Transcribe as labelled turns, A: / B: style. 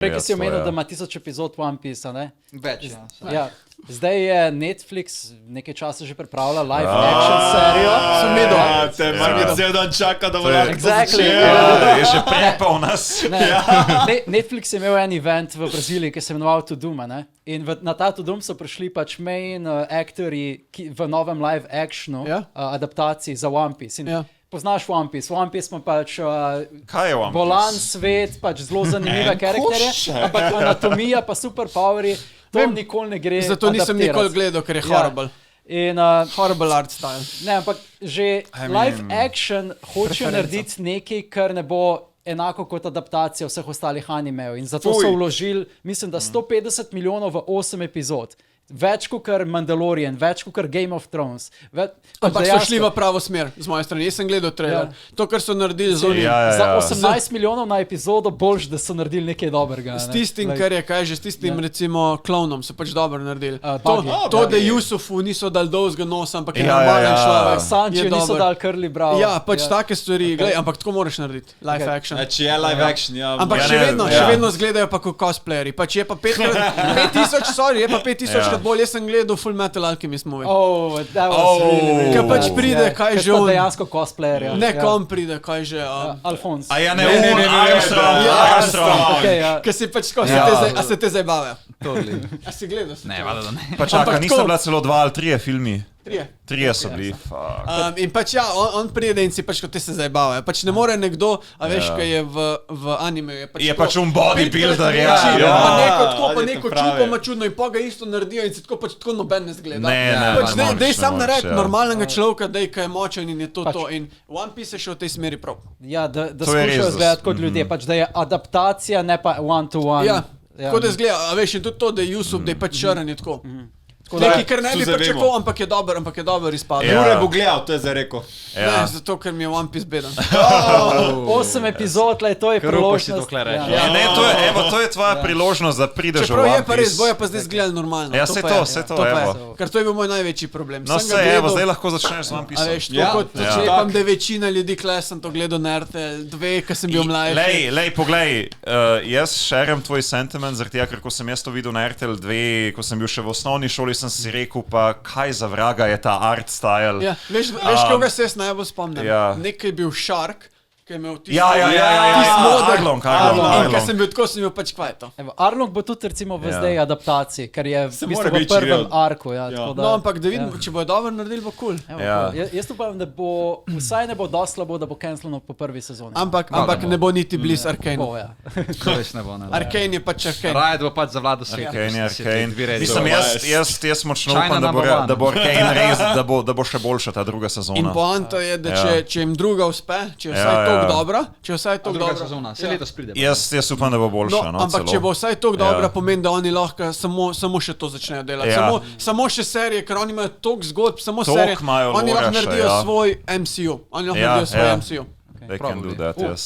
A: Prej, ki si omenil, da ima 1000 epizod One Piece, ne?
B: Več,
A: ja. Zdaj je Netflix nekaj časa že pripravlja live action serijo.
C: Sem videl. Te Margit cel dan čaka, da bo lahko
A: Exactly.
D: Je že prepal nas.
A: Netflix je imel en event v Braziliji, ki se imenoval To Doom, ne? In na ta To Doom so prišli pač main actorji v novem live actionu adaptaciji za One Piece. In poznaš One Piece. One Piece ima pač bolan svet, pač zelo zanimive karakterje, ampak anatomija pa superpoweri, to nikoli ne gre adaptirati.
C: Zato nisem nikoli gledal, ker je horrible. Horrible art style.
A: Ne, ampak že live action hoče narediti nekaj, kar ne bo enako kot adaptacija vseh ostalih animejev. In zato so vložili, mislim, da 150 milijonov v 8 epizod. Več kot Mandalorian, več kot Game of Thrones.
C: Ampak so šli v pravo smer, z moje strani. Jaz sem gledal trailer. To, kar so naredili
A: za 18 milijonov na epizodo, boljš, da so naredili nekaj dobrega.
C: S tistim, kar je, kaj že, s tistim recimo klonom so pač dobro naredili. To, da Yusufu niso dali dolgega nosa, ampak je normalen človek.
A: Sančiju niso dali curly brow.
C: Ja, pač take stvari, glej, ampak tako moraš narediti. Live action.
B: Če je live action, ja.
C: Ampak še vedno zgledajo pa kot cosplayeri. Pač je pa 5000, sorry, je pa 5000 bolj, jaz sem gledal Full Metal Alchemist movie.
A: Oh, that was really
C: Kaj pač pride, kaj že on.
A: Dejansko cosplayer, ja.
C: Ne, kom pride, kaj že.
A: Alfons.
D: A ja, ne, Armstrong.
C: Kaj si pač, a se te zabave? A si gledal?
E: Ne, valjda da ne.
D: Pa čaka, niso bila celo 2 ali 3 filmi? Trije so bili.
C: In pač ja, on pride in si pač kot te se zabavajo. Pač ne more nekdo, a veš, kaj je v anime.
D: Je pač un bodybuilder, ja.
C: Pa neko čupo ima čudno in pa ga isto naredijo in se tako noben ne zgleda.
D: Ne,
C: dej sam narediti normalnega človeka, dej, kaj je močen in je to. In One Piece je še v tej smeri prav.
A: Ja, da skušajo izgledati kot ljudje, pač da je adaptacija, ne pa one to one.
C: Ja, tako da izgleda, a veš, in tudi to, da je Yusuf, da je pač črn je tako. Nekaj, kar ne bi pričakoval, ampak je dober izpad.
B: Jure bo gledal, to je zdaj rekel.
C: Ne, zato, ker mi je One Piece beden.
A: 8 epizod, to je priložnost.
D: To je tvoja priložnost, da prideš v One Piece.
C: Čeprav je pa res, bojo pa zdaj zgledali normalno.
D: Ja, se to, evo.
C: Ker to je bil moj največji problem.
D: No se, evo, zdaj lahko začneš z One Piece.
C: A veš, to kot čepam, da je večina ljudi, kle sem to gledal na RTL 2, ko sem bil mlajši.
D: Lej, poglej, jaz šerem tvoj sentiment, zaradi tega, ker ko sem jaz to videl na RTL 2, ko sem bil še v osnovni šoli, sem si rekel, pa kaj za vraga je ta art style.
C: Ja, veš, koga se jaz najbolj spomnim? Nekaj je bil Shark, ki je imel tisto
D: Arlong.
C: In ko sem bil tako, sem bil pač kvaj to.
A: Arlong bo tudi recimo v zdaj adaptaciji, ker je v bistvu v prvem arku.
C: No, ampak da vidim, če bo dobro naredili, bo cool.
A: Jaz upam, da bo, vsaj ne bo dosti slabo, da bo cancelano po prvi sezoni.
C: Ampak ne bo niti bliz Arkane.
E: To več ne bo.
C: Arkane je pač Arkane.
E: Raje bo pač zavladal svet.
D: Arkane. Mislim, jaz močno upam, da bo Arkane res, da bo še boljša ta druga sezona.
C: In poanta je, da če jim druga uspe, če je vsaj vsaj toliko dobra.
E: Vse letos pride.
D: Jaz upam, da bo boljša.
C: Ampak če bo vsaj toliko dobra, pomeni, da oni lahko samo še to začnejo delati. Samo še serije, ker oni imajo toliko zgodb, samo serije. Oni lahko naredijo svoj MCU. Oni lahko naredijo svoj MCU.
D: They can do that, yes.